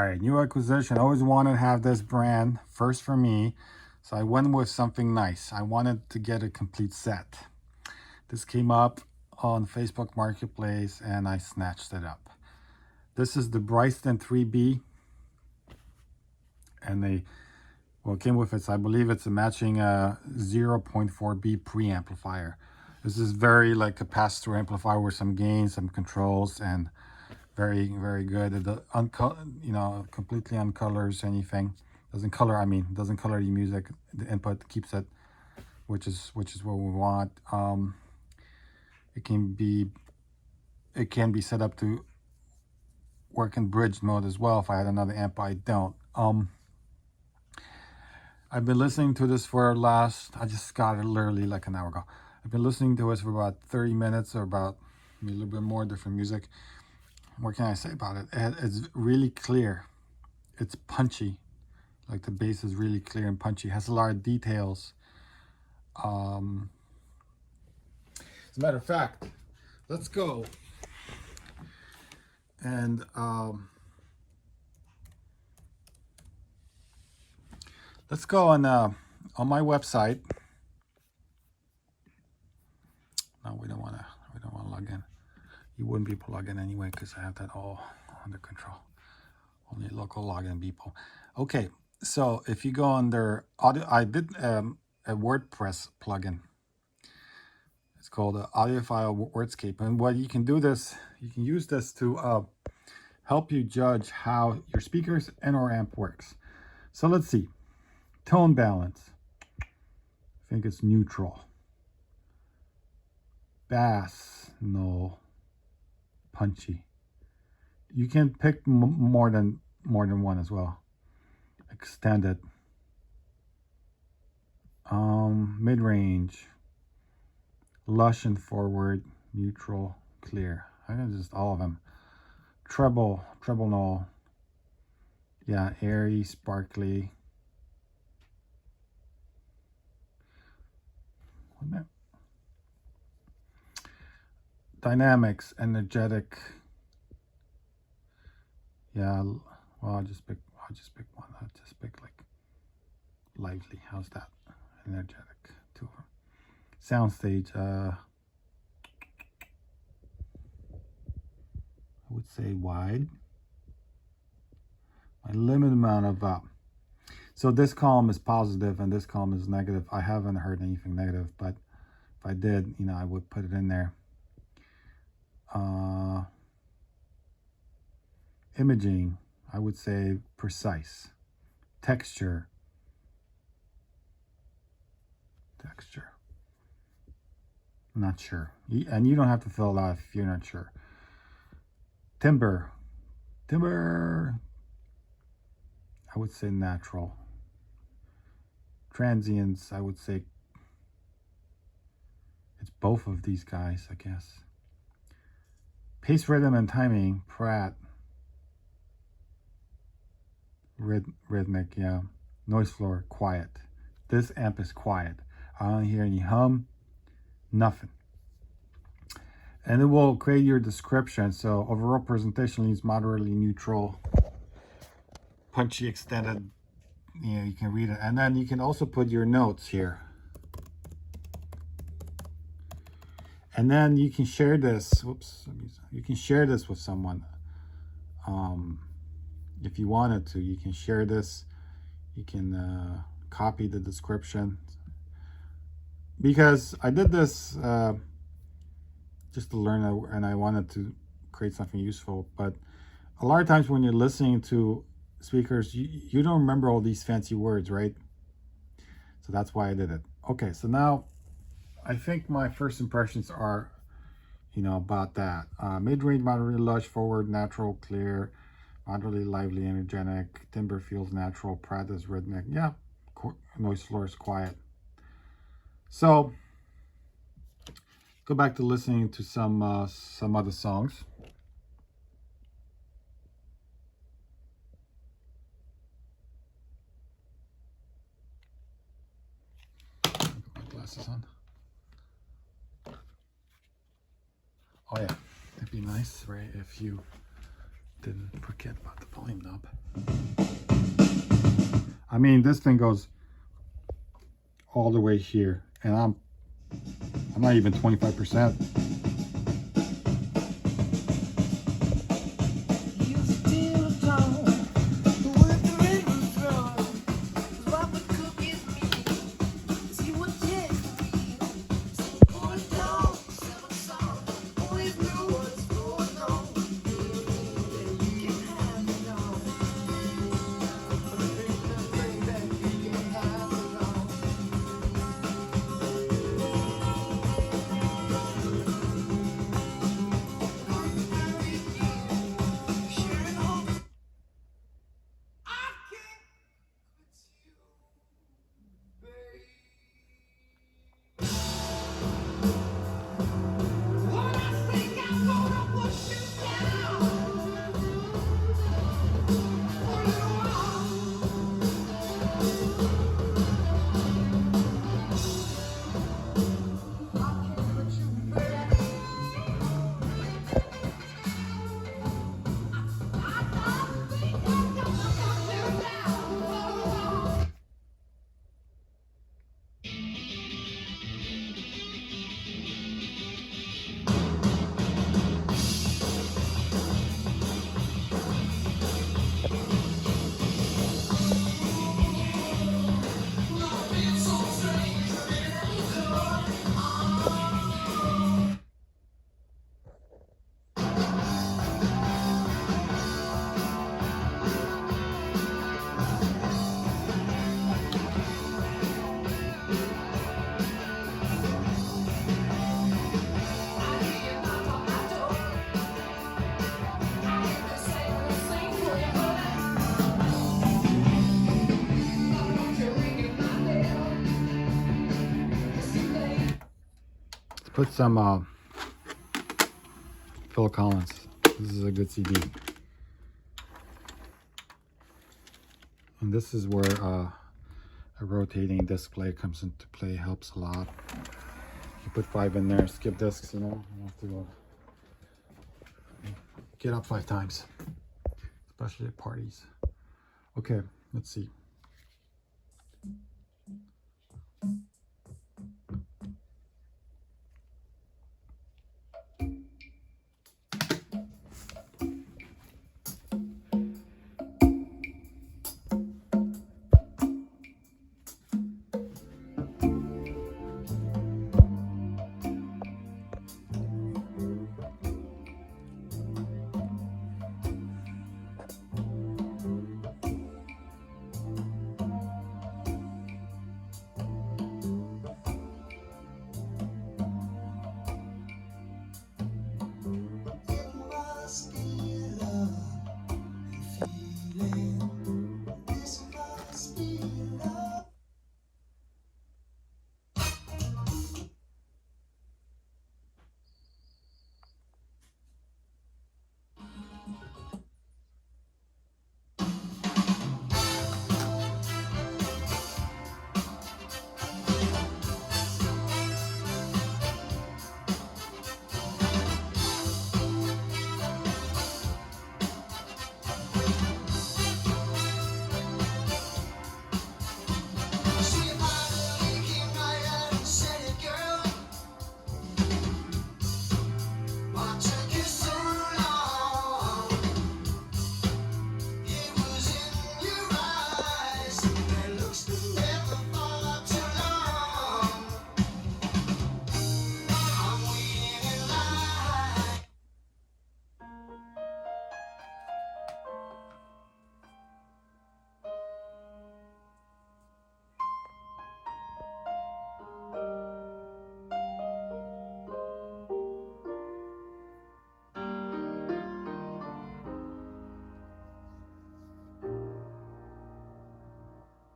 right, new acquisition. I always wanted to have this brand first for me, so I went with something nice. I wanted to get a complete set. This came up on Facebook Marketplace and I snatched it up. This is the Bryston 3B, and it came with it. I believe it's a matching 0.4B preamplifier. This is very like a pass-through amplifier with some gains, some controls, and very, very good. It completely uncolors anything. Doesn't color the music. The input keeps it, which is what we want. It can be set up to work in bridge mode as well. If I had another amp, I don't. I've been listening to this for I just got it literally like an hour ago. I've been listening to it for about 30 minutes or about a little bit more different music. What can I say about it? It's really clear. It's punchy. Like the bass is really clear and punchy. It has a lot of details. As a matter of fact, let's go and let's go on my website. No, we don't want to log in. You wouldn't be able to log in anyway because I have that all under control. Only local login people. Okay, so if you go under audio, I did a WordPress plugin. It's called Audiophile Wordscape, and what you can use this to help you judge how your speakers and or amp works. So let's see. Tone balance. I think it's neutral. Bass, no. Punchy. You can pick more than one as well. Extended. Mid-range. Lush and forward. Neutral. Clear. I think just all of them. Treble null. Yeah, airy, sparkly. Dynamics, energetic. Yeah, well, I'll just pick one. I'll just pick like lively. How's that? Energetic. Two of them. Soundstage. I would say wide. My limited amount of so this column is positive and this column is negative. I haven't heard anything negative, but if I did, I would put it in there. Imaging, I would say precise. Texture. Not sure. And you don't have to fill it out if you're not sure. Timbre. I would say natural. Transients, I would say it's both of these guys, I guess. Pace, rhythm, and timing, Pratt. Rhythmic, yeah. Noise floor, quiet. This amp is quiet. I don't hear any hum, nothing. And it will create your description. So overall presentation is moderately neutral, punchy, extended. You can read it. And then you can also put your notes here. And then you can share this. Whoops. You can share this with someone. If you wanted to, you can share this. You can copy the description. Because I did this just to learn, and I wanted to create something useful. But a lot of times when you're listening to speakers, you don't remember all these fancy words, right? So that's why I did it. Okay, so now I think my first impressions are, about that. Mid-range, moderately lush, forward, natural, clear, moderately lively, energetic. Timbre feels natural. Pratt is rhythmic. Yeah, noise floor is quiet. So go back to listening to some other songs. Put my glasses on. Oh yeah, it'd be nice, right, if you Didn't forget about the volume knob. I mean, this thing goes all the way here, and I'm not even 25%. Put some Phil Collins. This is a good CD. And this is where a rotating display comes into play. Helps a lot. You put 5 in there, skip discs, you know. You have to get up 5 times, especially at parties. Okay, let's see.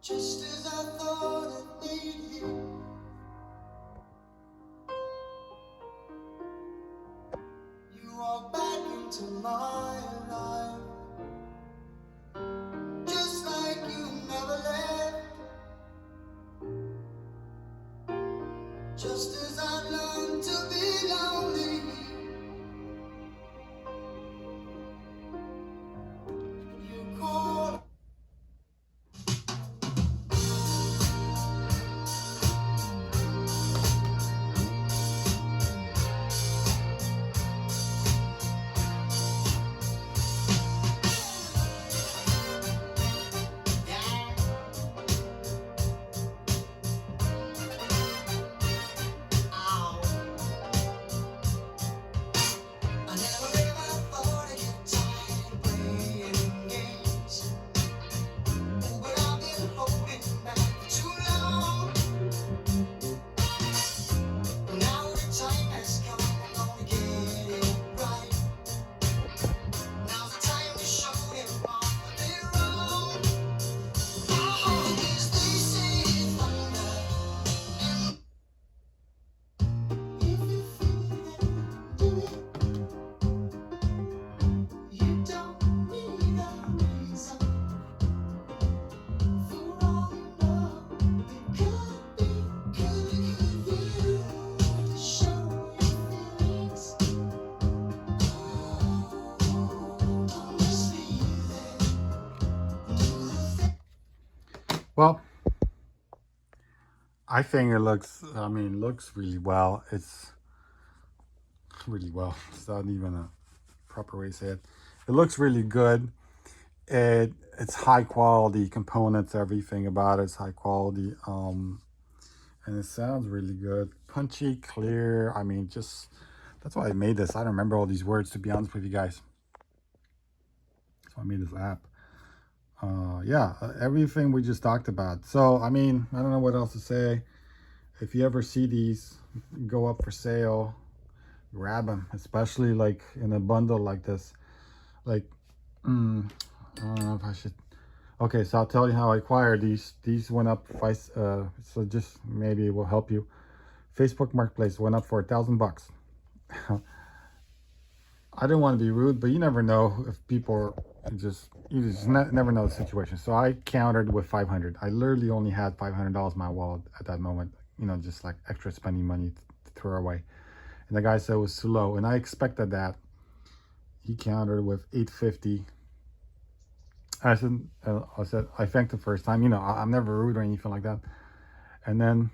Just as I thought it made you, you walked back into my life, just like you never left. Just as I learned to be lonely, Well, I think it looks, I mean, looks really well. It's really well. It's not even a proper way to say it. It looks really good. It's high quality components, everything about it's high quality. And it sounds really good. Punchy, clear. I mean, just that's why I made this. I don't remember all these words, to be honest with you guys. So I made this app. Yeah, everything we just talked about. So I mean, I don't know what else to say. If you ever see these go up for sale, grab them, especially like in a bundle like this. Like, I don't know if I should. Okay, so I'll tell you how I acquired these. These went up. So just maybe it will help you. Facebook Marketplace went up for $1,000. I didn't want to be rude, but you never know if people are just, you just never know the situation. So I countered with 500. I literally only had $500 in my wallet at that moment, you know, just like extra spending money to throw away. And the guy said it was too low, and I expected that. He countered with 850. I said, I thanked the first time. You know, I'm never rude or anything like that. And then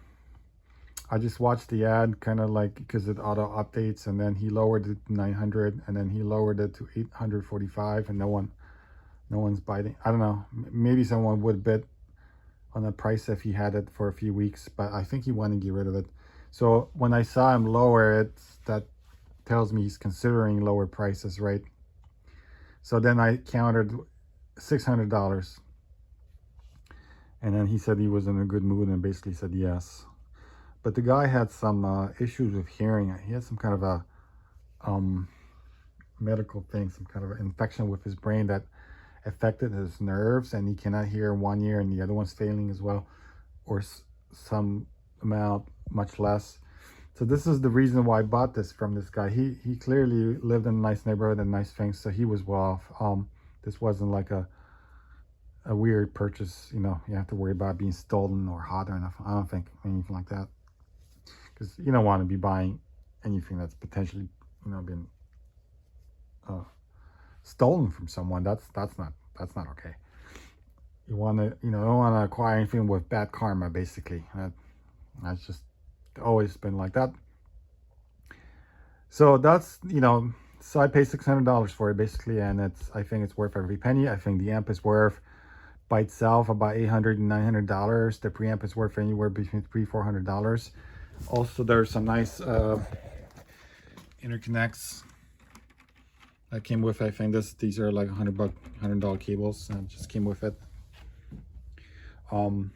I just watched the ad, kind of like, because it auto updates, and then he lowered it to 900, and then he lowered it to 845, and no one's biting. I don't know. Maybe someone would bid on the price if he had it for a few weeks, but I think he wanted to get rid of it. So when I saw him lower it, that tells me he's considering lower prices, right? So then I countered $600, and then he said he was in a good mood and basically said yes. But the guy had some issues with hearing. He had some kind of a medical thing, some kind of an infection with his brain that affected his nerves, and he cannot hear in one ear and the other one's failing as well, or some amount, much less. So this is the reason why I bought this from this guy. He clearly lived in a nice neighborhood and nice things, so he was well off. This wasn't like a weird purchase, you know, you have to worry about being stolen or hot or enough. I don't think anything like that, because you don't want to be buying anything that's potentially, you know, been stolen from someone. That's not okay. You want to, you know, don't want to acquire anything with bad karma, basically. That's just always been like that. So that's, you know, so I paid $600 for it basically, and I think it's worth every penny. I think the amp is worth by itself about $800 and $900. The preamp is worth anywhere between $300-400. Also, there's some nice interconnects that came with it. I think these are like $100 cables, and just came with it. So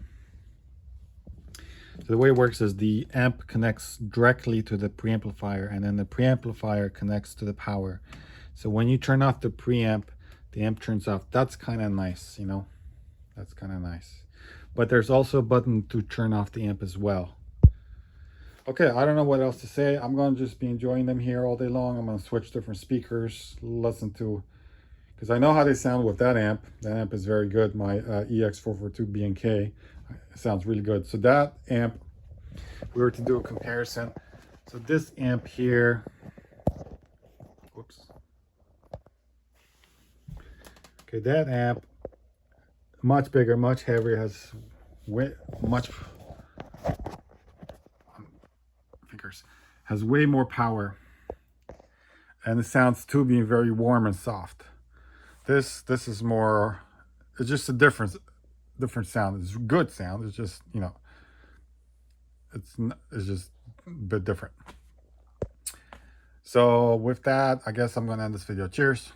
the way it works is the amp connects directly to the preamplifier, and then the preamplifier connects to the power. So when you turn off the preamp, the amp turns off. That's kind of nice, you know. That's kind of nice. But there's also a button to turn off the amp as well. Okay, I don't know what else to say. I'm going to just be enjoying them here all day long. I'm going to switch different speakers, listen to, because I know how they sound with that amp. That amp is very good. My EX442 B&K sounds really good. So that amp, if we were to do a comparison, so this amp here, whoops. Okay, that amp, much bigger, much heavier, has has way more power, and it sounds too being very warm and soft. This is more, it's just a different sound. It's good sound. It's just, you know, it's just a bit different. So with that, I guess I'm gonna end this video. Cheers.